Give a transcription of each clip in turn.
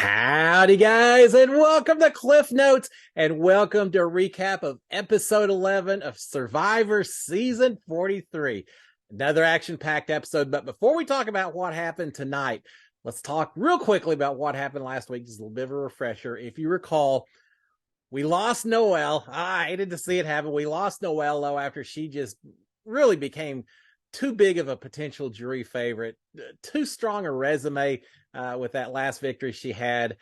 Howdy, guys, and welcome to Cliff Notes, and welcome to a recap of episode 11 of Survivor Season 43. Another action-packed episode, but before we talk about what happened tonight, let's talk real quickly about what happened last week. Just a little bit of a refresher. If you recall, we lost Noelle. I hated to see it happen. We lost Noelle, though, after she just really became too big of a potential jury favorite, too strong a resume with that last victory she had.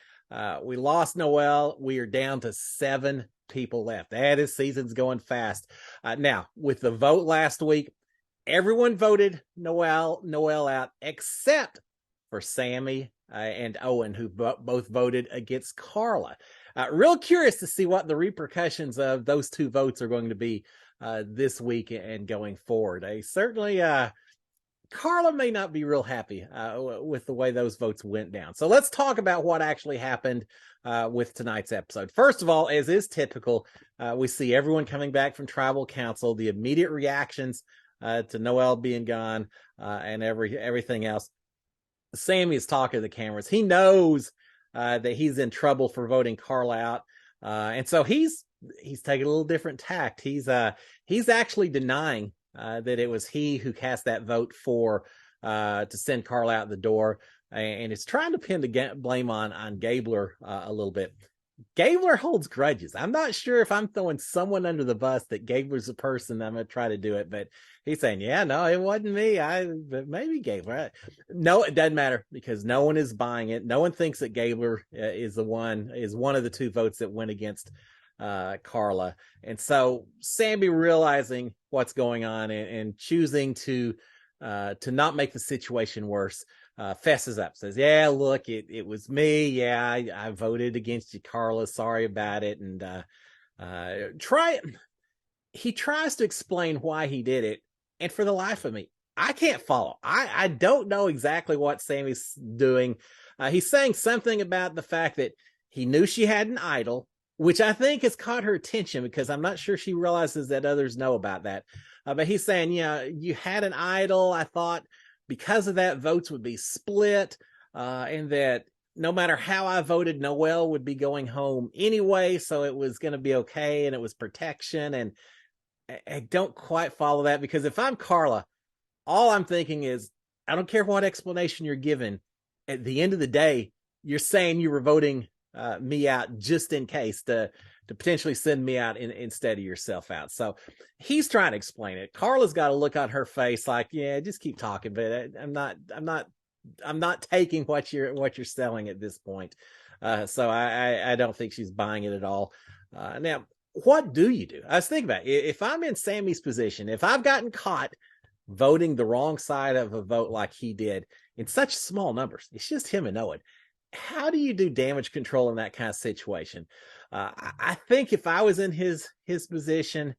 We lost Noelle. We are down to 7 people left. This season's going fast. Now, with the vote last week, everyone voted Noelle out except for Sammy and Owen, who both voted against Carla. Real curious to see what the repercussions of those 2 votes are going to be this week and going forward. Certainly, Carla may not be real happy with the way those votes went down. So let's talk about what actually happened with tonight's episode. First of all, as is typical, we see everyone coming back from tribal council, the immediate reactions to Noelle being gone and everything else. Sammy is talking to the cameras. He knows that he's in trouble for voting Carla out. And so he's taking a little different tact. He's actually denying that it was he who cast that vote to send Carla out the door, and it's trying to pin the blame on Gabler a little bit. Gabler holds grudges. I'm not sure if I'm throwing someone under the bus that Gabler's a person. I'm gonna try to do it, but he's saying, "Yeah, no, it wasn't me. But maybe Gabler." No, it doesn't matter because no one is buying it. No one thinks that Gabler is one of the 2 votes that went against Carla. And so Sammy, realizing what's going on and choosing to not make the situation worse, fesses up, says, "Yeah, look, it was me. Yeah, I voted against you, Carla. Sorry about it." And he tries to explain why he did it, and for the life of me, I can't follow. I don't know exactly what Sammy's doing. He's saying something about the fact that he knew she had an idol, which I think has caught her attention because I'm not sure she realizes that others know about that. But he's saying, you had an idol. I thought because of that, votes would be split, and that no matter how I voted, Noelle would be going home anyway, so it was going to be okay, and it was protection. And I don't quite follow that, because if I'm Carla, all I'm thinking is, I don't care what explanation you're given. At the end of the day, you're saying you were voting me out just in case to potentially send me out instead of yourself out. So he's trying to explain it. Carla's got a look on her face like, yeah, just keep talking, but I'm not taking what you're selling at this point. So I don't think she's buying it at all. Now, what do you do? I was thinking about it. If I'm in Sammy's position, if I've gotten caught voting the wrong side of a vote like he did in such small numbers, it's just him and Owen. How do you do damage control in that kind of situation? I think if I was in his position,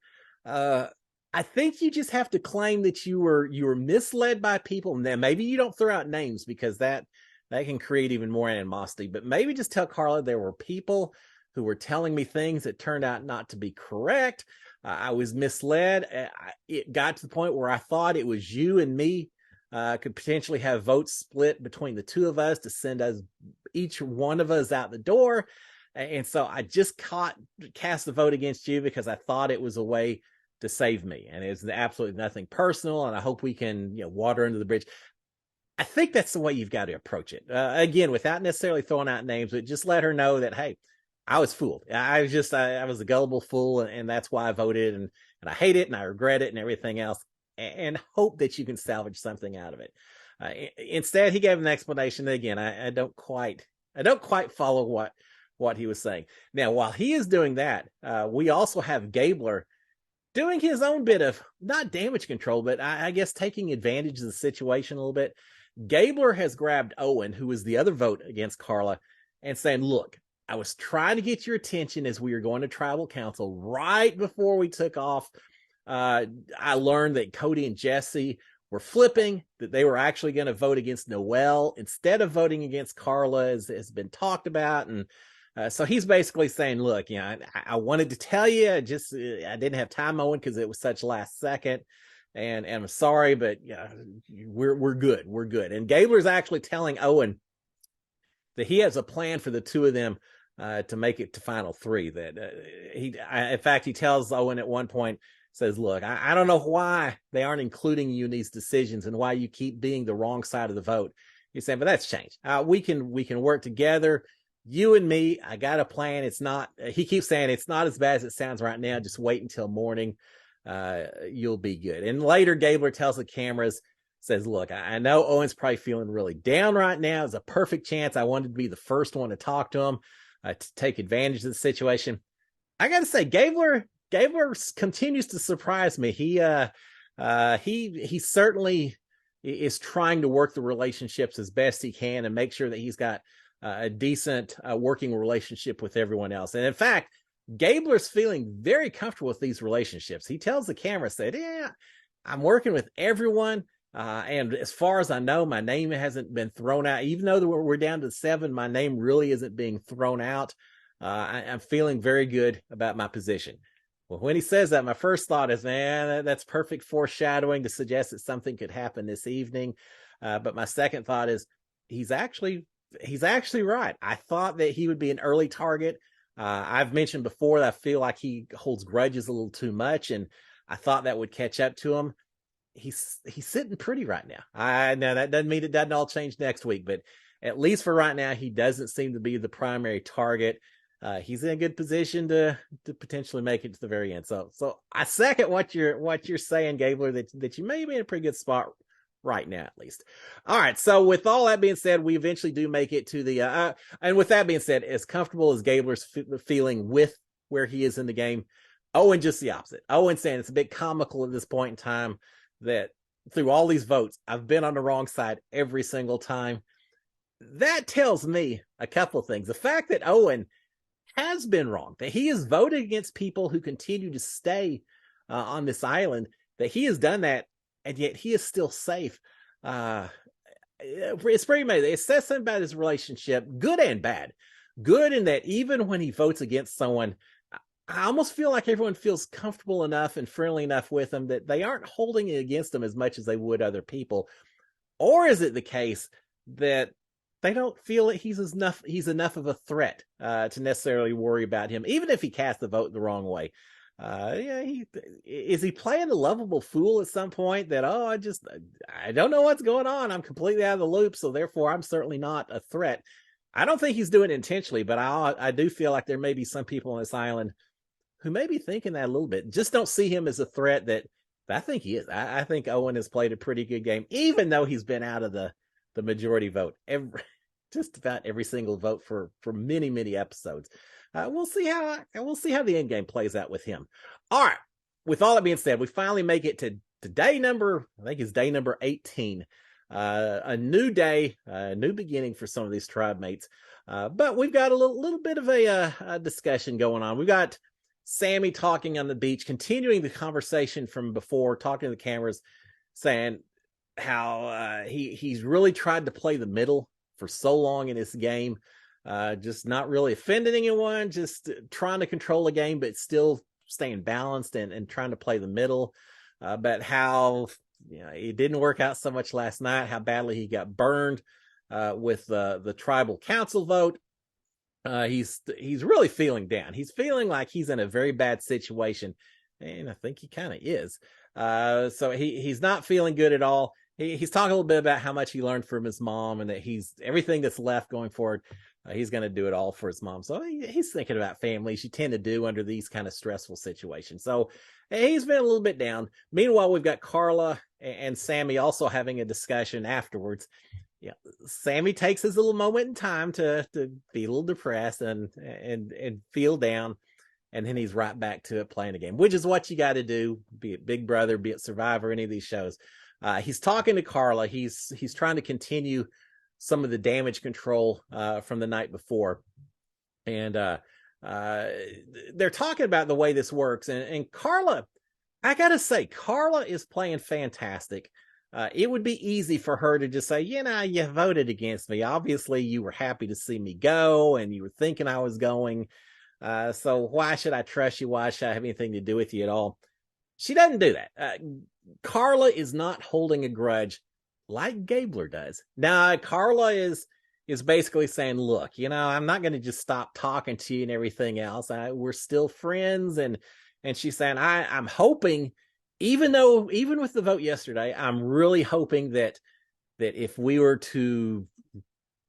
I think you just have to claim that you were misled by people. And then maybe you don't throw out names, because that can create even more animosity. But maybe just tell Carla there were people who were telling me things that turned out not to be correct. I was misled. It got to the point where I thought it was you and me could potentially have votes split between the 2 of us to send us, each one of us, out the door. And so I just cast the vote against you because I thought it was a way to save me. And it's absolutely nothing personal. And I hope we can, water under the bridge. I think that's the way you've got to approach it. Again, without necessarily throwing out names, but just let her know that, hey, I was fooled. I was a gullible fool, and that's why I voted, and I hate it, and I regret it, and everything else, and hope that you can salvage something out of it. Instead, he gave an explanation that, again, I don't quite follow what he was saying. Now, while he is doing that, we also have Gabler doing his own bit of, not damage control, but I guess taking advantage of the situation a little bit. Gabler has grabbed Owen, who was the other vote against Carla, and saying, "Look, I was trying to get your attention as we were going to tribal council right before we took off. I learned that Cody and Jesse were flipping, that they were actually going to vote against Noelle instead of voting against Carla, as has been talked about." And so he's basically saying, "Look, I wanted to tell you, I didn't have time, Owen, because it was such last second. And I'm sorry, but we're good. We're good." And Gabler's actually telling Owen, that he has a plan for the two of them to make it to final three. That in fact, he tells Owen at one point, says, "Look, I don't know why they aren't including you in these decisions and why you keep being the wrong side of the vote." He's saying, "But that's changed. We can work together. You and me. I got a plan. It's not." He keeps saying it's not as bad as it sounds right now. Just wait until morning. You'll be good. And later, Gabler tells the cameras, says, "Look, I know Owen's probably feeling really down right now. It's a perfect chance. I wanted to be the first one to talk to him, to take advantage of the situation." I got to say, Gabler continues to surprise me. He certainly is trying to work the relationships as best he can and make sure that he's got a decent working relationship with everyone else. And in fact, Gabler's feeling very comfortable with these relationships. He tells the camera, said, "Yeah, I'm working with everyone. And as far as I know, my name hasn't been thrown out. Even though we're down to 7, my name really isn't being thrown out. I'm feeling very good about my position." Well, when he says that, my first thought is, man, that's perfect foreshadowing to suggest that something could happen this evening. But my second thought is, he's actually right. I thought that he would be an early target. I've mentioned before that I feel like he holds grudges a little too much, and I thought that would catch up to him. He's sitting pretty right now. I know that doesn't mean it doesn't all change next week, but at least for right now, he doesn't seem to be the primary target. He's in a good position to potentially make it to the very end. So I second what you're saying, Gabler, that you may be in a pretty good spot right now, at least. All right. So with all that being said, we eventually do make it to the and with that being said, as comfortable as Gabler's feeling with where he is in the game, Owen just the opposite. Owen saying it's a bit comical at this point in time that through all these votes, I've been on the wrong side every single time. That tells me a couple of things. The fact that Owen has been wrong, that he has voted against people who continue to stay on this island, that he has done that, and yet he is still safe. It's pretty amazing. It says something about his relationship, good and bad. Good in that even when he votes against someone, I almost feel like everyone feels comfortable enough and friendly enough with him that they aren't holding it against him as much as they would other people. Or is it the case that they don't feel that he's enough of a threat to necessarily worry about him, even if he casts the vote the wrong way? Is he playing the lovable fool at some point that, I don't know what's going on. I'm completely out of the loop, so therefore I'm certainly not a threat. I don't think he's doing it intentionally, but I do feel like there may be some people on this island who may be thinking that a little bit, just don't see him as a threat that I think he is. I think Owen has played a pretty good game, even though he's been out of the majority vote just about every single vote for many, many episodes. We'll see how the end game plays out with him. All right. With all that being said, we finally make it to day number, I think it's day number 18. A new day, a new beginning for some of these tribe mates. But we've got a little bit of a discussion going on. We've got Sammy talking on the beach, continuing the conversation from before, talking to the cameras, saying how he's really tried to play the middle for so long in this game, just not really offending anyone, just trying to control the game, but still staying balanced and trying to play the middle. But how it didn't work out so much last night, how badly he got burned with the tribal council vote. He's really feeling down. He's feeling like he's in a very bad situation, and I think he kind of is. So he's not feeling good at all. He's talking a little bit about how much he learned from his mom, and that everything that's left going forward, he's going to do it all for his mom. So he's thinking about family, as you tend to do under these kind of stressful situations. So he's been a little bit down. Meanwhile, we've got Carla and Sammy also having a discussion afterwards. Yeah, Sammy takes his little moment in time to be a little depressed and feel down, and then he's right back to it, playing a game, which is what you got to do, be it Big Brother, be it Survivor, any of these shows. He's talking to Carla. He's trying to continue some of the damage control from the night before, and they're talking about the way this works. And Carla, I gotta say, Carla is playing fantastic. It would be easy for her to just say, you voted against me. Obviously, you were happy to see me go, and you were thinking I was going. So why should I trust you? Why should I have anything to do with you at all? She doesn't do that. Carla is not holding a grudge like Gabler does. Now, Carla is is basically saying, look, I'm not going to just stop talking to you and everything else. We're still friends. And she's saying, I'm hoping, even with the vote yesterday, I'm really hoping that if we were to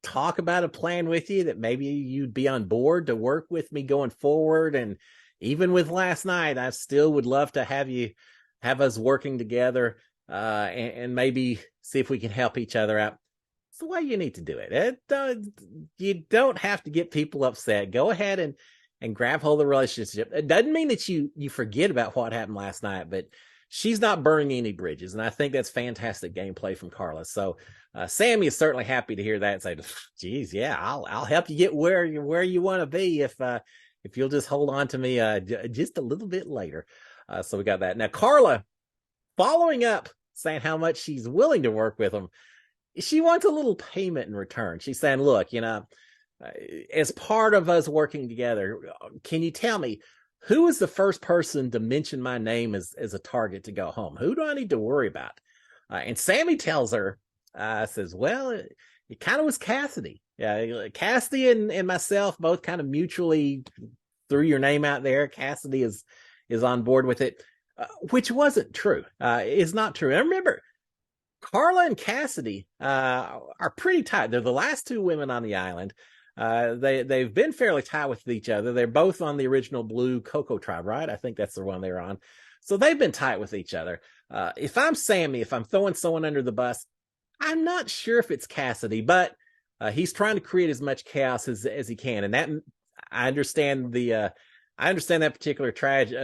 talk about a plan with you, that maybe you'd be on board to work with me going forward. And even with last night, I still would love to have us working together, and maybe see if we can help each other out. It's the way you need to do it. You don't have to get people upset. Go ahead and grab hold of the relationship. It doesn't mean that you forget about what happened last night, but she's not burning any bridges, and I think that's fantastic gameplay from Carla. So Sammy is certainly happy to hear that and say, geez, yeah, I'll help you get where you want to be if you'll just hold on to me just a little bit later. So we got that. Now Carla, following up, saying how much she's willing to work with him, she wants a little payment in return. She's saying, look, as part of us working together, can you tell me who is the first person to mention my name as a target to go home? Who do I need to worry about? And Sammy tells her, says, well, it kind of was Cassidy. Cassidy and myself both kind of mutually threw your name out there. Cassidy is on board with it, which wasn't true. Is not true. And remember, Carla and Cassidy are pretty tight. They're the last two women on the island. They've been fairly tight with each other. They're both on the original Blue Cocoa tribe, right? I think that's the one they're on. So they've been tight with each other. If I'm Sammy, if I'm throwing someone under the bus, I'm not sure if it's Cassidy, but he's trying to create as much chaos as he can, and that I understand that particular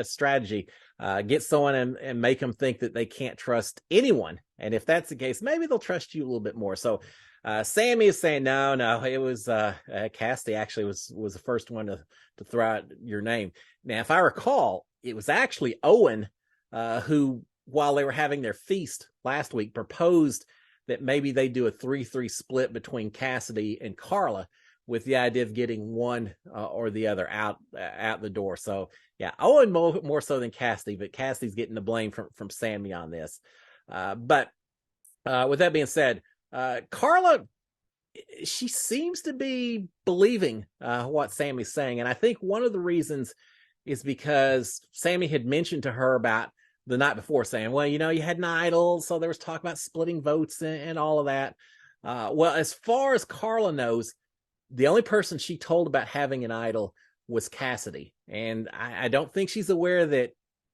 strategy. Get someone and make them think that they can't trust anyone, and if that's the case, maybe they'll trust you a little bit more. So Sammy is saying, no, it was Cassidy actually was the first one to throw out your name. Now, if I recall, it was actually Owen who, while they were having their feast last week, proposed that maybe they do a 3-3 split between Cassidy and Carla, with the idea of getting one or the other out the door. So yeah, Owen more so than Cassidy, but Cassidy's getting the blame from Sammy on this. But with that being said, Carla, she seems to be believing what Sammy's saying, and I think one of the reasons is because Sammy had mentioned to her about the night before, saying, well, you had an idol, so there was talk about splitting votes and all of that. Well, as far as Carla knows, the only person she told about having an idol was Cassidy. And I don't think she's aware that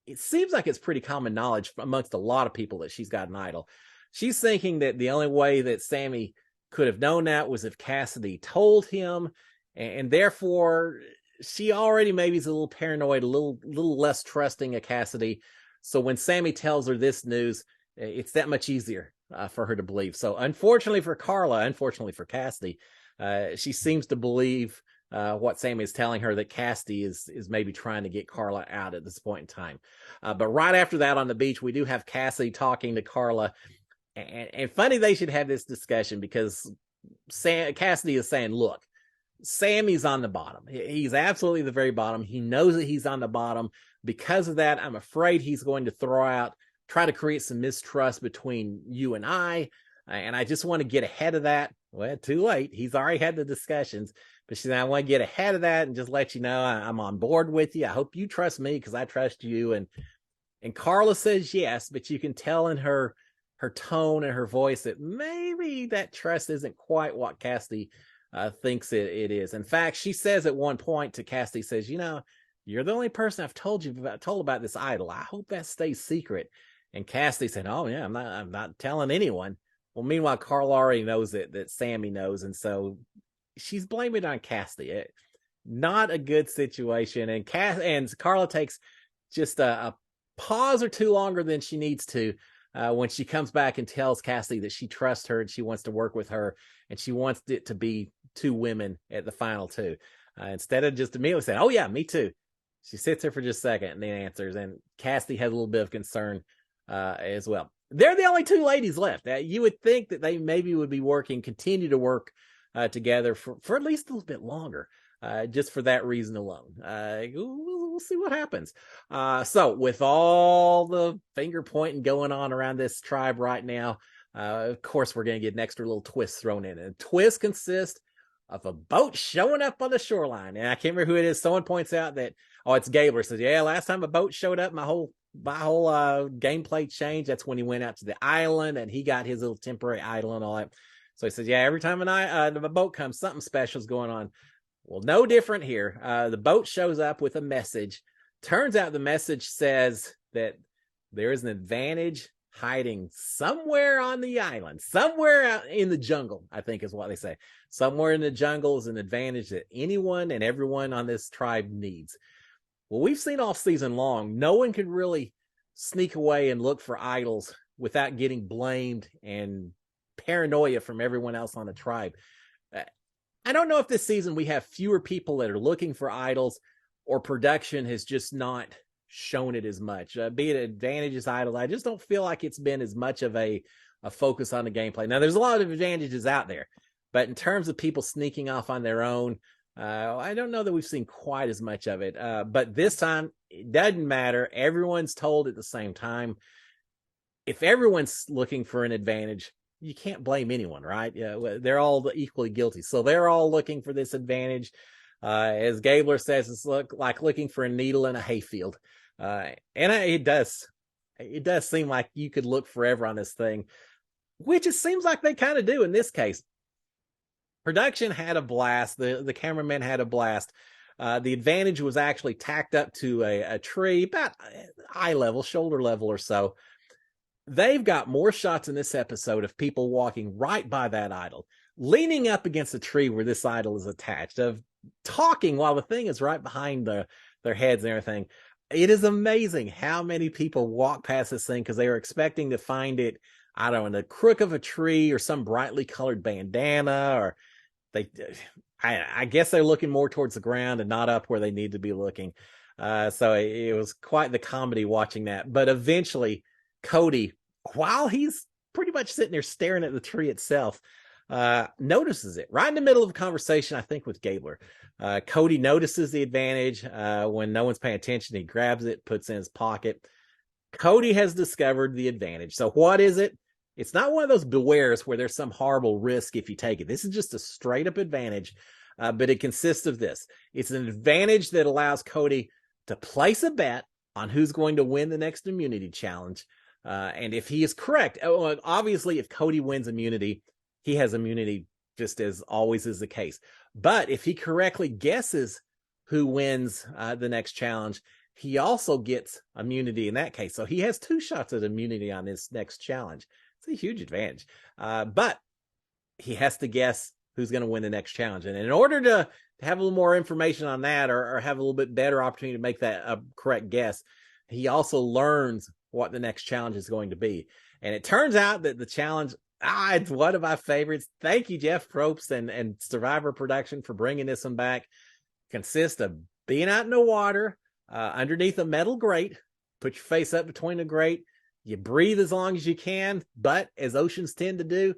it seems like it's pretty common knowledge amongst a lot of people that she's got an idol. She's thinking that the only way that Sammy could have known that was if Cassidy told him. And therefore, she already maybe is a little paranoid, a little less trusting of Cassidy. So when Sammy tells her this news, it's that much easier for her to believe. So unfortunately for Carla, unfortunately for Cassidy, she seems to believe what Sammy is telling her, that Cassidy is maybe trying to get Carla out at this point in time. But right after that on the beach, we do have Cassidy talking to Carla. And funny they should have this discussion, because Cassidy is saying, look, Sammy's on the bottom. He's absolutely the very bottom. He knows that he's on the bottom. Because of that, I'm afraid he's going to try to create some mistrust between you and I. And I just want to get ahead of that. Well, too late. He's already had the discussions. But she said, I want to get ahead of that and just let you know I'm on board with you. I hope you trust me because I trust you. And Carla says yes, but you can tell in her tone and her voice that maybe that trust isn't quite what Cassidy thinks it is. In fact, she says at one point to Cassidy, says, you're the only person I've told about this idol. I hope that stays secret. And Cassidy said, oh yeah, I'm not telling anyone. Well, meanwhile, Carla already knows that Sammy knows, and so she's blaming it on Cassidy. Not a good situation. And Carla takes just a pause or two longer than she needs to when she comes back and tells Cassidy that she trusts her and she wants to work with her, and she wants it to be two women at the final two. Instead of just immediately saying, oh yeah, me too. She sits there for just a second and then answers, and Cassidy has a little bit of concern as well. They're the only two ladies left. You would think that they maybe would be continue to work together for at least a little bit longer, just for that reason alone. We'll see what happens. So with all the finger pointing going on around this tribe right now, of course, we're going to get an extra little twist thrown in. And twist consists of a boat showing up on the shoreline. And I can't remember who it is. Someone points out that, oh, it's Gabler. Says, yeah, last time a boat showed up, my whole gameplay changed. That's when he went out to the island and he got his little temporary idol and all that. So he says, yeah, every time a boat comes, something special is going on. Well, no different here. The boat shows up with a message. Turns out the message says that there is an advantage hiding somewhere on the island, somewhere out in the jungle, I think is what they say. Somewhere in the jungle is an advantage that anyone and everyone on this tribe needs. Well, we've seen all season long, no one can really sneak away and look for idols without getting blamed and paranoia from everyone else on the tribe. I don't know if this season we have fewer people that are looking for idols or production has just not shown it as much. Be it advantages, idols, I just don't feel like it's been as much of a focus on the gameplay. Now, there's a lot of advantages out there, but in terms of people sneaking off on their own, I don't know that we've seen quite as much of it. But this time, it doesn't matter. Everyone's told at the same time. If everyone's looking for an advantage, you can't blame anyone, right? Yeah, they're all equally guilty. So they're all looking for this advantage. As Gabler says, it's like looking for a needle in a hayfield. It does seem like you could look forever on this thing, which it seems like they kind of do in this case. Production had a blast. The cameraman had a blast. The advantage was actually tacked up to a tree, about eye level, shoulder level or so. They've got more shots in this episode of people walking right by that idol, leaning up against a tree where this idol is attached, of talking while the thing is right behind their heads and everything. It is amazing how many people walk past this thing because they were expecting to find it, I don't know, in the crook of a tree or some brightly colored bandana, or I guess they're looking more towards the ground and not up where they need to be looking. So it was quite the comedy watching that. But eventually, Cody, while he's pretty much sitting there staring at the tree itself, notices it right in the middle of a conversation, I think, with Gabler. Cody notices the advantage when no one's paying attention. He grabs it, puts it in his pocket. Cody has discovered the advantage. So what is it? It's not one of those bewares where there's some horrible risk if you take it. This is just a straight up advantage, but it consists of this. It's an advantage that allows Cody to place a bet on who's going to win the next immunity challenge. And if he is correct, obviously, if Cody wins immunity, he has immunity just as always is the case. But if he correctly guesses who wins the next challenge, he also gets immunity in that case. So he has 2 shots at immunity on this next challenge. It's a huge advantage. But he has to guess who's going to win the next challenge. And in order to have a little more information on that, or have a little bit better opportunity to make that a correct guess, he also learns what the next challenge is going to be. And it turns out that the challenge, it's one of my favorites. Thank you, Jeff Probst and Survivor Production, for bringing this one back. Consists of being out in the water, underneath a metal grate. Put your face up between the grate. You breathe as long as you can, but as oceans tend to do,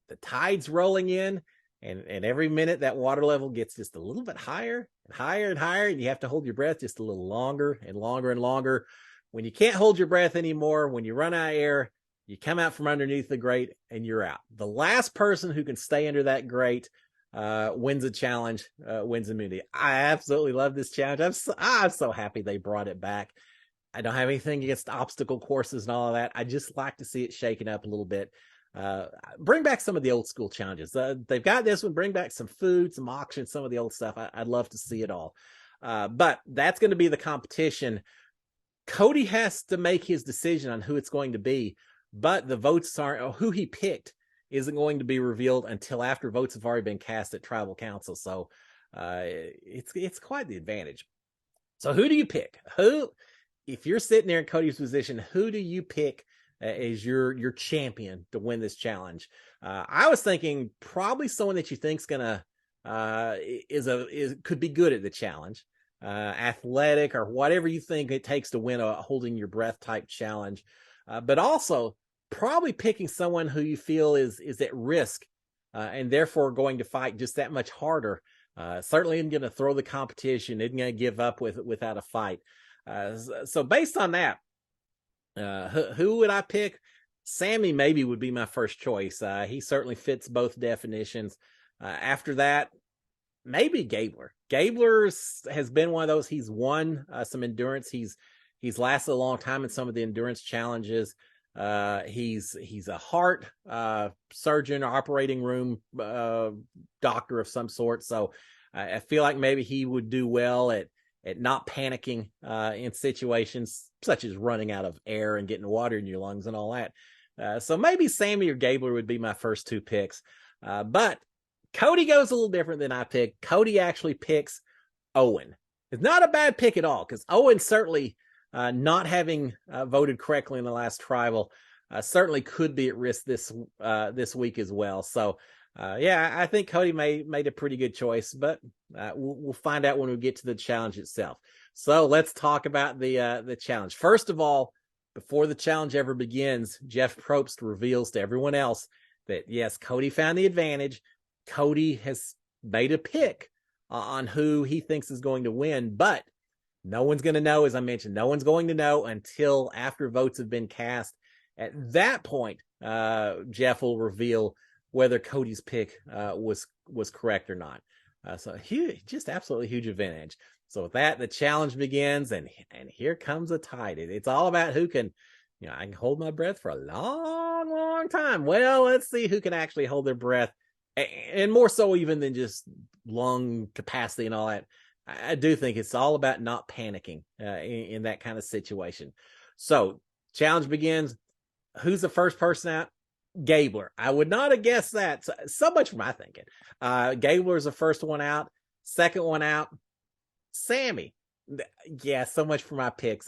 the tide's rolling in, and every minute that water level gets just a little bit higher and higher and higher, and you have to hold your breath just a little longer and longer and longer. When you can't hold your breath anymore, when you run out of air, you come out from underneath the grate and you're out. The last person who can stay under that grate wins a challenge, wins immunity. I absolutely love this challenge. I'm so happy they brought it back. I don't have anything against obstacle courses and all of that. I just like to see it shaken up a little bit. Bring back some of the old school challenges. They've got this one. Bring back some food, some auctions, some of the old stuff. I'd love to see it all. But that's going to be the competition. Cody has to make his decision on who it's going to be, but the votes aren't, or who he picked isn't going to be revealed until after votes have already been cast at tribal council. So it's quite the advantage. So who do you pick? If you're sitting there in Cody's position, who do you pick as your champion to win this challenge? I was thinking probably someone that you think's gonna could be good at the challenge, athletic or whatever you think it takes to win a holding your breath type challenge, but also probably picking someone who you feel is at risk and therefore going to fight just that much harder. Certainly isn't going to throw the competition, isn't going to give up without a fight. So based on that, who would I pick? Sammy maybe would be my first choice. He certainly fits both definitions. After that, maybe Gabler. Gabler's has been one of those. He's won some endurance. He's lasted a long time in some of the endurance challenges. He's a heart surgeon or operating room doctor of some sort. So I feel like maybe he would do well at not panicking in situations such as running out of air and getting water in your lungs and all that. So maybe Sammy or Gabler would be my first two picks. But Cody goes a little different than I picked. Cody actually picks Owen. It's not a bad pick at all, because Owen certainly, not having voted correctly in the last tribal, certainly could be at risk this week as well. So, yeah, I think Cody made a pretty good choice, but we'll find out when we get to the challenge itself. So let's talk about the challenge. First of all, before the challenge ever begins, Jeff Probst reveals to everyone else that, yes, Cody found the advantage. Cody has made a pick on who he thinks is going to win, but no one's going to know. As I mentioned, no one's going to know until after votes have been cast. At that point, Jeff will reveal whether Cody's pick was correct or not. So huge, just absolutely huge advantage. So with that, the challenge begins, and here comes a tide. It's all about who can, I can hold my breath for a long, long time. Well, let's see who can actually hold their breath, and more so even than just lung capacity and all that. I do think it's all about not panicking in that kind of situation. So challenge begins. Who's the first person out? Gabler. I would not have guessed that. So much for my thinking. Gabler is the first one out. Second one out, Sammy. Yeah, so much for my picks.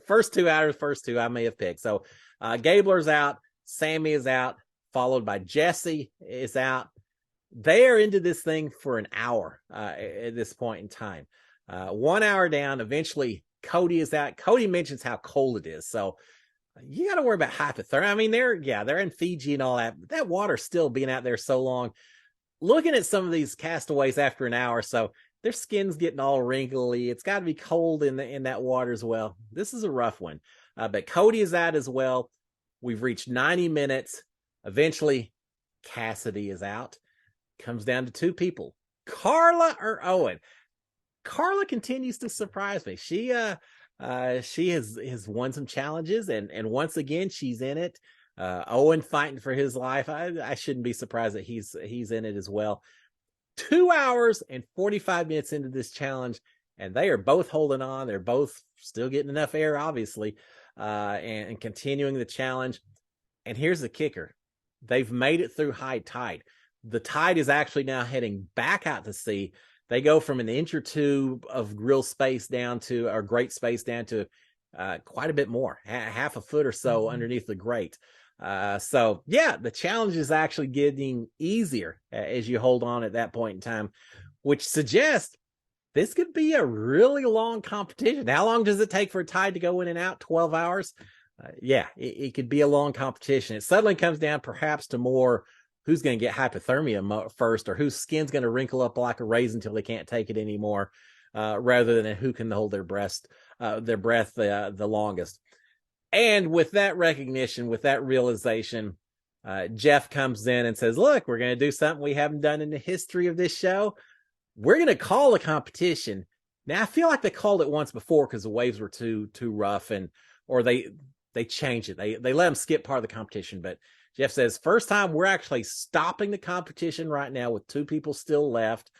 First two I may have picked. So Gabler's out. Sammy is out, followed by Jesse is out. They are into this thing for an hour at this point in time. 1 hour down. Eventually, Cody is out. Cody mentions how cold it is. So you got to worry about hypothermia. I mean, they're in Fiji and all that. But that water's still being out there so long. Looking at some of these castaways after an hour, so their skin's getting all wrinkly. It's got to be cold in that water as well. This is a rough one. But Cody is out as well. We've reached 90 minutes. Eventually, Cassidy is out. Comes down to two people, Carla or Owen. Carla continues to surprise me. She has won some challenges, and once again she's in it. Owen fighting for his life. I shouldn't be surprised that he's in it as well. 2 hours and 45 minutes into this challenge, and they are both holding on. They're both still getting enough air, obviously, and continuing the challenge. And here's the kicker. They've made it through high tide. The tide is actually now heading back out to sea. They go from an inch or two of grill space down to, or grate space down to quite a bit more, half a foot or so underneath the grate. So yeah, the challenge is actually getting easier as you hold on at that point in time, which suggests this could be a really long competition. How long does it take for a tide to go in and out? 12 hours? Yeah, it could be a long competition. It suddenly comes down perhaps to more who's going to get hypothermia first, or whose skin's going to wrinkle up like a raisin until they can't take it anymore, rather than who can hold their breath the longest. And with that recognition, with that realization, Jeff comes in and says, look, we're going to do something we haven't done in the history of this show. We're going to call a competition. Now, I feel like they called it once before because the waves were too rough, or they changed it. They let them skip part of the competition. But Jeff says, first time we're actually stopping the competition right now with two people still left.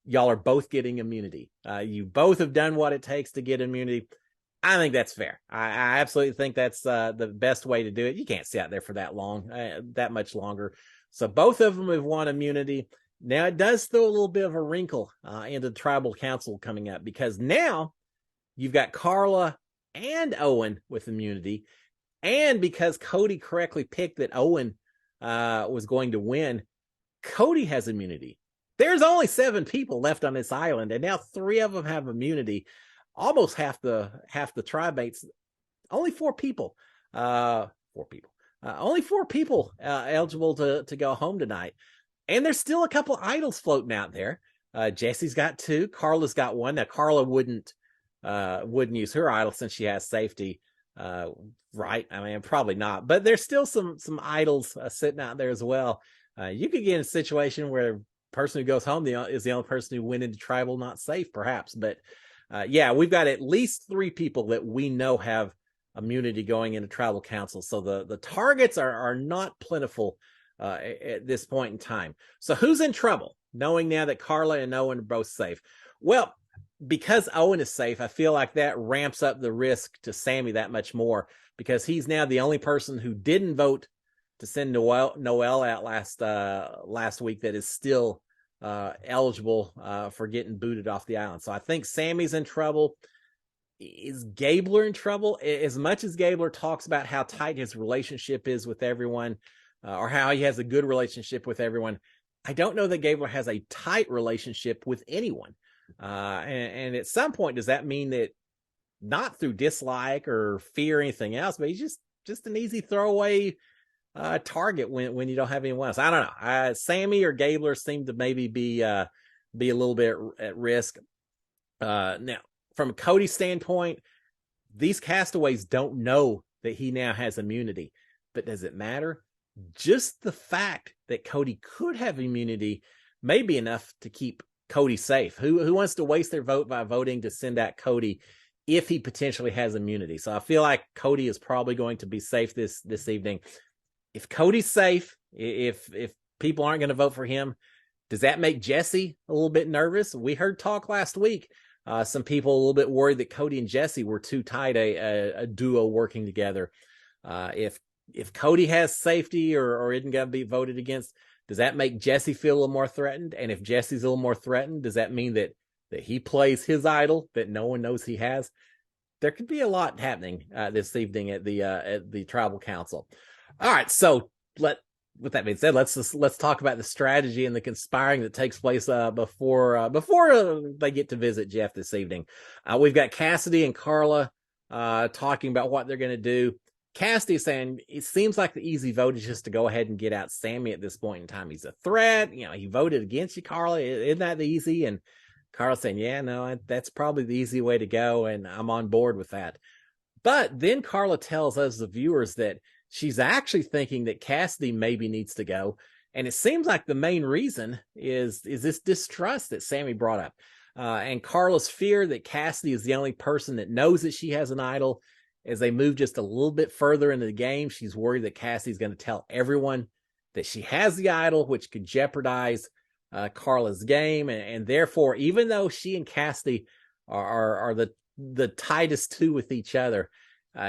Y'all are both getting immunity. You both have done what it takes to get immunity. I think that's fair. I absolutely think that's the best way to do it. You can't stay out there for that long, that much longer. So both of them have won immunity. Now, it does throw a little bit of a wrinkle into the tribal council coming up, because now you've got Carla and Owen with immunity. And because Cody correctly picked that Owen was going to win, Cody has immunity. There's only 7 people left on this island, and now 3 of them have immunity. Almost half the tribe mates. Only 4 people. Only 4 people eligible to go home tonight. And there's still a couple idols floating out there. Jesse's got 2. Carla's got 1. Now Carla wouldn't use her idol since she has safety. Right? I mean, probably not. But there's still some idols sitting out there as well. You could get in a situation where person who goes home is the only person who went into tribal not safe, perhaps. But yeah, we've got at least 3 people that we know have immunity going into tribal council. So the targets are not plentiful at this point in time. So who's in trouble, knowing now that Carla and Owen are both safe? Well, because Owen is safe, I feel like that ramps up the risk to Sammy that much more, because he's now the only person who didn't vote to send Noel out last week that is still eligible for getting booted off the island. So I think Sammy's in trouble. Is Gabler in trouble? As much as Gabler talks about how tight his relationship is with everyone, or how he has a good relationship with everyone, I don't know that Gabler has a tight relationship with anyone. And at some point, does that mean that, not through dislike or fear or anything else, but he's just an easy throwaway target when you don't have anyone else? I don't know. Sammy or Gabler seem to maybe be a little bit at risk. Now, from Cody's standpoint, these castaways don't know that he now has immunity, but does it matter? Just the fact that Cody could have immunity may be enough to keep Cody safe. Who wants to waste their vote by voting to send out Cody if he potentially has immunity? So I feel like Cody is probably going to be safe this evening. If Cody's safe, if people aren't going to vote for him, does that make Jesse a little bit nervous? We heard talk last week. Some people a little bit worried that Cody and Jesse were too tight a duo working together. If Cody has safety or isn't going to be voted against, does that make Jesse feel a little more threatened? And if Jesse's a little more threatened, does that mean that he plays his idol that no one knows he has? There could be a lot happening this evening at the tribal council. All right, so with that being said, let's talk about the strategy and the conspiring that takes place before they get to visit Jeff this evening. We've got Cassidy and Carla talking about what they're going to do. Cassidy is saying it seems like the easy vote is just to go ahead and get out Sammy at this point in time. He's a threat. He voted against you, Carla. Isn't that the easy? And Carla's saying, yeah, no, that's probably the easy way to go, and I'm on board with that. But then Carla tells us, the viewers, that she's actually thinking that Cassidy maybe needs to go. And it seems like the main reason is this distrust that Sammy brought up. And Carla's fear that Cassidy is the only person that knows that she has an idol. As they move just a little bit further into the game, she's worried that Cassidy's going to tell everyone that she has the idol, which could jeopardize Carla's game. And therefore, even though she and Cassidy are the tightest two with each other,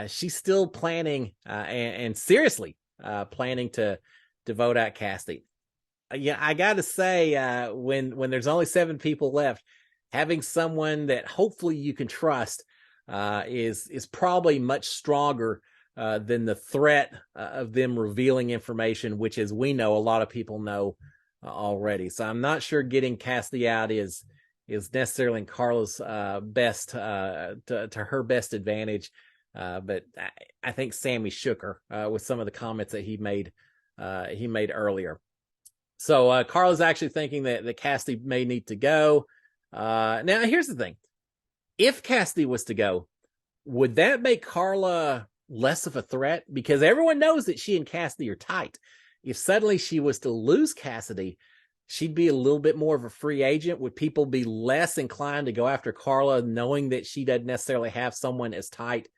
she's still planning and seriously planning to vote out Cassidy. Yeah, I got to say, when there's only 7 people left, having someone that hopefully you can trust is probably much stronger than the threat of them revealing information, which, as we know, a lot of people know already. So I'm not sure getting Cassidy out is necessarily in Carla's best to her best advantage. But I think Sammy shook her with some of the comments that he made earlier. So Carla's actually thinking that Cassidy may need to go. Now, here's the thing. If Cassidy was to go, would that make Carla less of a threat? Because everyone knows that she and Cassidy are tight. If suddenly she was to lose Cassidy, she'd be a little bit more of a free agent. Would people be less inclined to go after Carla, knowing that she doesn't necessarily have someone as tight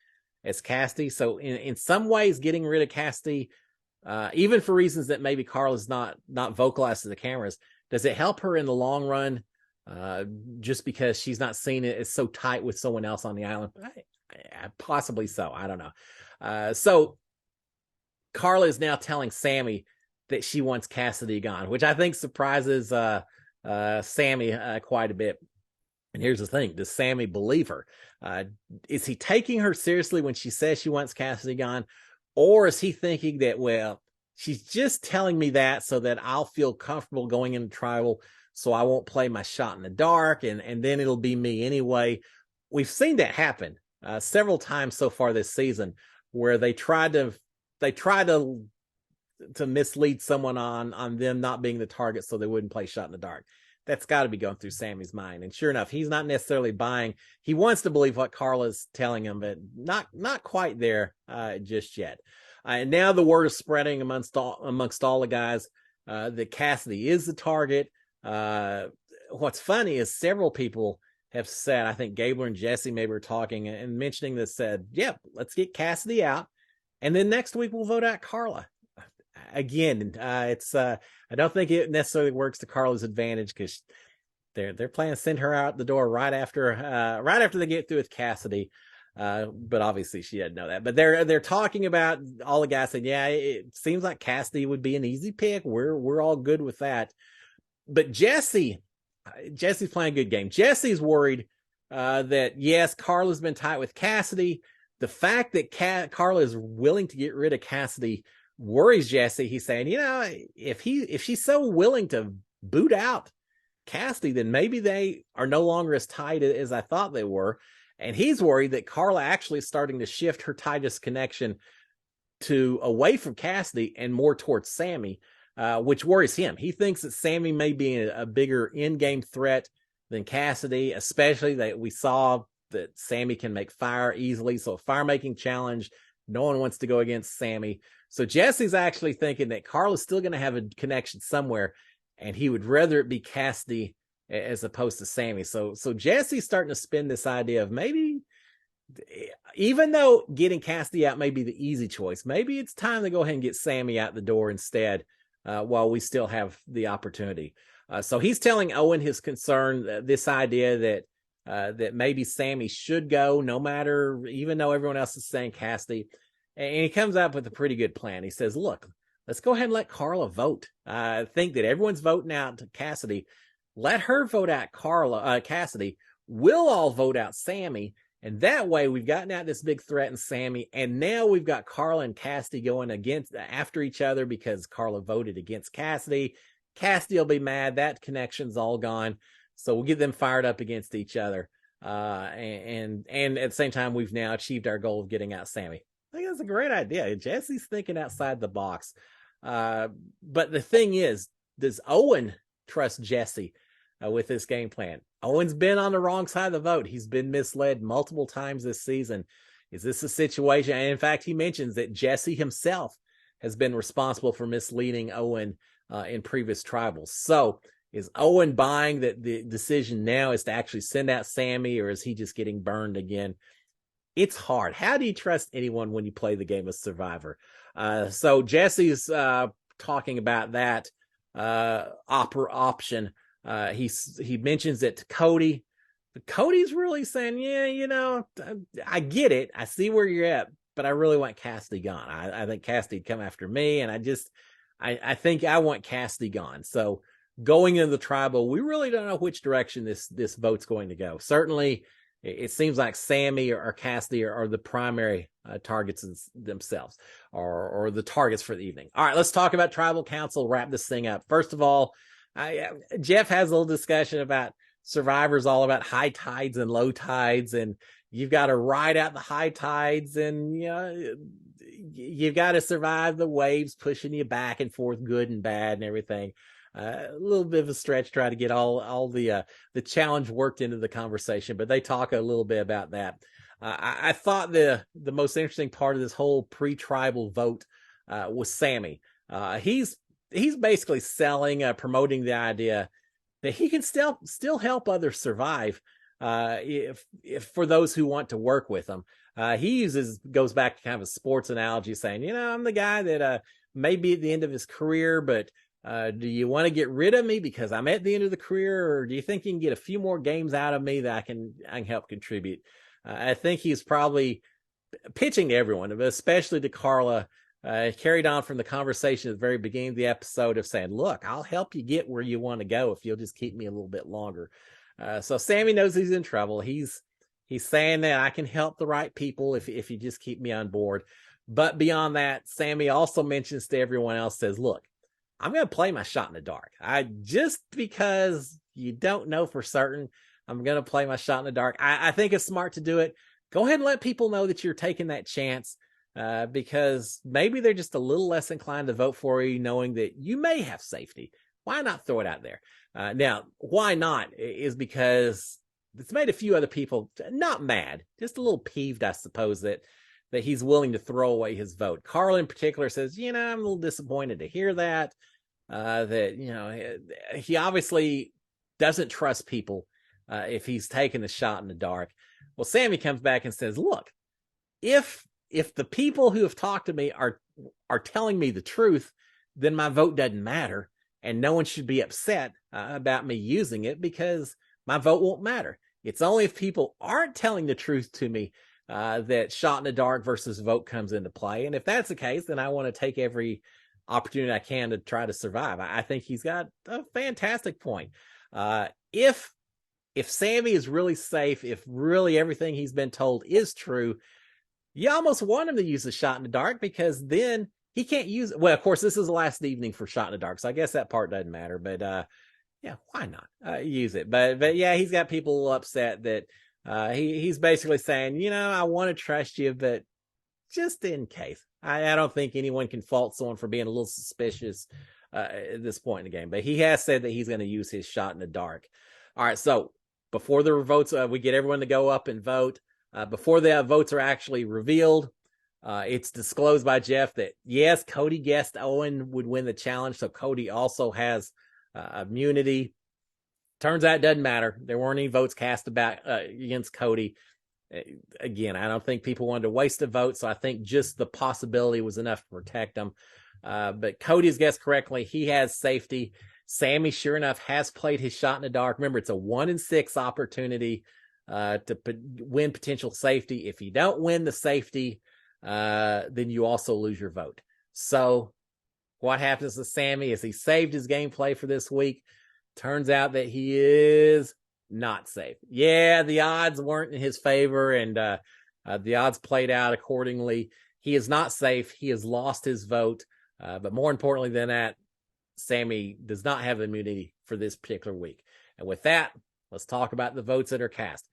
as Cassidy? So in some ways, getting rid of Cassidy, even for reasons that maybe Carla's not vocalized to the cameras, does it help her in the long run? Just because she's not seen it as so tight with someone else on the island? Possibly so. I don't know. So Carla is now telling Sammy that she wants Cassidy gone, which I think surprises Sammy quite a bit. And here's the thing. Does Sammy believe her? Is he taking her seriously when she says she wants Cassidy gone? Or is he thinking that, well, she's just telling me that so that I'll feel comfortable going into tribal, so I won't play my shot in the dark, and then it'll be me anyway? We've seen that happen several times so far this season, where they try to mislead someone on them not being the target so they wouldn't play shot in the dark. That's got to be going through Sammy's mind. And sure enough, he's not necessarily buying. He wants to believe what Carla's telling him, but not quite there just yet. And now the word is spreading amongst all the guys that Cassidy is the target. Uh, what's funny is several people have said, I think Gabler and Jesse maybe were talking and mentioning this, said, yep, let's get Cassidy out. And then next week we'll vote out Carla. Again, I don't think it necessarily works to Carla's advantage because they're planning to send her out the door right after they get through with Cassidy. But obviously she didn't know that. But they're talking about, all the guys saying, yeah, it seems like Cassidy would be an easy pick. We're all good with that. But Jesse's playing a good game. Jesse's worried that yes, Carla's been tight with Cassidy. The fact that Carla is willing to get rid of Cassidy worries Jesse. He's saying, if she's so willing to boot out Cassidy, then maybe they are no longer as tight as I thought they were. And he's worried that Carla actually is starting to shift her tightest connection to away from Cassidy and more towards Sammy, which worries him. He thinks that Sammy may be a bigger in-game threat than Cassidy, especially that we saw that Sammy can make fire easily. So a fire-making challenge, no one wants to go against Sammy. So Jesse's actually thinking that Carla's still going to have a connection somewhere, and he would rather it be Cassidy as opposed to Sammy. So Jesse's starting to spin this idea of maybe, even though getting Cassidy out may be the easy choice, maybe it's time to go ahead and get Sammy out the door instead, while we still have the opportunity. So he's telling Owen his concern, this idea that maybe Sammy should go, no matter, even though everyone else is saying Cassidy. And he comes up with a pretty good plan. He says, look, let's go ahead and let Carla vote. I think that everyone's voting out Cassidy. Let her vote out Cassidy. We'll all vote out Sammy. And that way we've gotten out this big threat in Sammy. And now we've got Carla and Cassidy going after each other because Carla voted against Cassidy. Cassidy will be mad. That connection's all gone. So we'll get them fired up against each other. And at the same time, we've now achieved our goal of getting out Sammy. I think that's a great idea. Jesse's thinking outside the box. But the thing is, does Owen trust Jesse with this game plan? Owen's been on the wrong side of the vote. He's been misled multiple times this season. Is this a situation? And in fact, he mentions that Jesse himself has been responsible for misleading Owen in previous tribals. So is Owen buying that the decision now is to actually send out Sammy, or is he just getting burned again? It's hard. How do you trust anyone when you play the game of Survivor? So Jesse's talking about that option. He mentions it to Cody. But Cody's really saying, yeah, I get it. I see where you're at, but I really want Cassidy gone. I think Cassidy'd come after me, and I think I want Cassidy gone. So going into the tribal, we really don't know which direction this vote's going to go. Certainly, it seems like Sammy or Cassidy are the primary targets themselves, or the targets for the evening. All right, let's talk about tribal council, wrap this thing up. First of all, Jeff has a little discussion about Survivor's all about high tides and low tides, and you've got to ride out the high tides, and you've got to survive the waves pushing you back and forth, good and bad and everything. A little bit of a stretch try to get all the challenge worked into the conversation, but they talk a little bit about that. I thought the most interesting part of this whole pre-tribal vote was Sammy. He's basically promoting the idea that he can still help others survive if for those who want to work with him. He goes back to kind of a sports analogy, saying, I'm the guy that may be at the end of his career, but do you want to get rid of me because I'm at the end of the career, or do you think you can get a few more games out of me that I can help contribute? I think he's probably pitching to everyone, but especially to Carla. Carried on from the conversation at the very beginning of the episode of saying, look, I'll help you get where you want to go if you'll just keep me a little bit longer. So Sammy knows he's in trouble. He's saying that I can help the right people if you just keep me on board. But beyond that, Sammy also mentions to everyone else, says, look, I'm going to play my shot in the dark. Just because you don't know for certain, I'm going to play my shot in the dark. I think it's smart to do it. Go ahead and let people know that you're taking that chance. Because maybe they're just a little less inclined to vote for you, knowing that you may have safety. Why not throw it out there? Now, why not is because it's made a few other people not mad, just a little peeved, I suppose, that he's willing to throw away his vote. Carl in particular says, I'm a little disappointed to hear that. that, you know, he obviously doesn't trust people if he's taking a shot in the dark. Well, Sammy comes back and says, look, if the people who have talked to me are telling me the truth, then my vote doesn't matter, and no one should be upset about me using it because my vote won't matter. It's only if people aren't telling the truth to me that shot in the dark versus vote comes into play. And if that's the case, then I want to take every opportunity I can to try to survive. I think he's got a fantastic point. If Sammy is really safe, if really everything he's been told is true, you almost want him to use the shot in the dark because then he can't use it. Well, of course, this is the last evening for shot in the dark, so I guess that part doesn't matter. But yeah, why not use it? But yeah, he's got people upset that he's basically saying, you know, I want to trust you, but just in case. I don't think anyone can fault someone for being a little suspicious at this point in the game. But he has said that he's going to use his shot in the dark. All right, so before the votes, we get everyone to go up and vote. Before the votes are actually revealed, it's disclosed by Jeff that, yes, Cody guessed Owen would win the challenge, so Cody also has immunity. Turns out it doesn't matter. There weren't any votes cast against Cody. Again, I don't think people wanted to waste a vote, so I think just the possibility was enough to protect them. But Cody's guessed correctly. He has safety. Sammy, sure enough, has played his shot in the dark. Remember, it's a 1 in 6 opportunity to win potential safety. If you don't win the safety, then you also lose your vote. So what happens to Sammy is he saved his gameplay for this week. Turns out that he is not safe. Yeah, the odds weren't in his favor, and the odds played out accordingly. He is not safe. He has lost his vote. But more importantly than that, Sammy does not have immunity for this particular week. And with that, let's talk about the votes that are cast.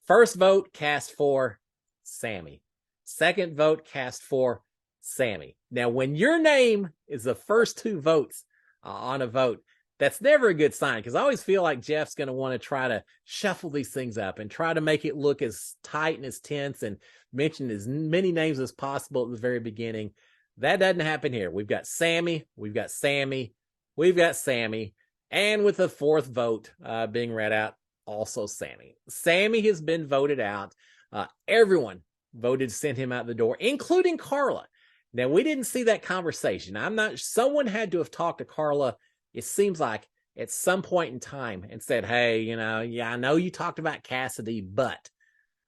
First vote cast for Sammy. Second vote cast for Sammy. Now, when your name is the first 2 votes on a vote, that's never a good sign, because I always feel like Jeff's going to want to try to shuffle these things up and try to make it look as tight and as tense and mention as many names as possible at the very beginning. That doesn't happen here. We've got Sammy, we've got Sammy, we've got Sammy, and with the 4th vote being read out, also Sammy. Sammy has been voted out. Everyone voted to send him out the door, including Carla. Now, we didn't see that conversation. Someone had to have talked to Carla, it seems like, at some point in time and said, hey, you know, yeah, I know you talked about Cassidy, but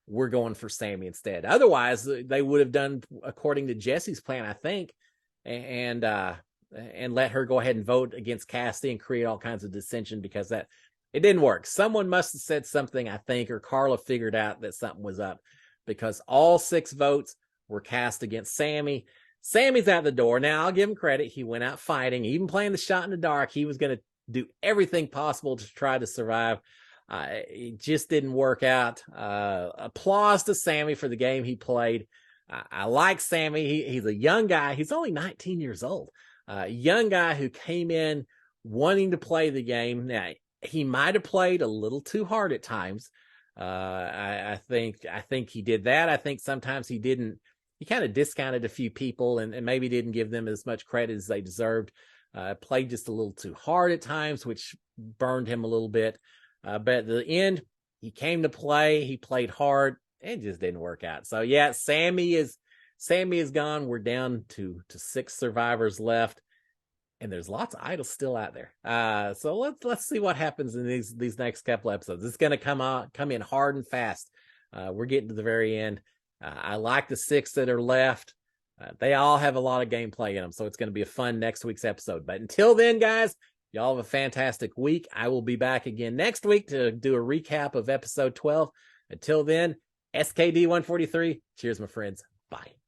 we're going for Sammy instead. Otherwise, they would have done according to Jesse's plan, I think, and let her go ahead and vote against Cassidy and create all kinds of dissension, because it didn't work. Someone must have said something, I think, or Carla figured out that something was up, because all 6 votes were cast against Sammy. Sammy's out the door. Now, I'll give him credit. He went out fighting, even playing the shot in the dark. He was going to do everything possible to try to survive. It just didn't work out. Applause to Sammy for the game he played. I like Sammy. He's a young guy. He's only 19 years old. Young guy who came in wanting to play the game. Now, he might have played a little too hard at times. I think he did that. I think sometimes he kind of discounted a few people and maybe didn't give them as much credit as they deserved. Played just a little too hard at times, which burned him a little bit. But at the end, he came to play. He played hard. It just didn't work out. So yeah, Sammy is gone. We're down to 6 survivors left, and there's lots of idols still out there. So let's see what happens in these next couple episodes. It's going to come in hard and fast. We're getting to the very end. I like the 6 that are left. They all have a lot of gameplay in them, so it's going to be a fun next week's episode. But until then, guys, y'all have a fantastic week. I will be back again next week to do a recap of episode 12. Until then, SKD143. Cheers, my friends. Bye.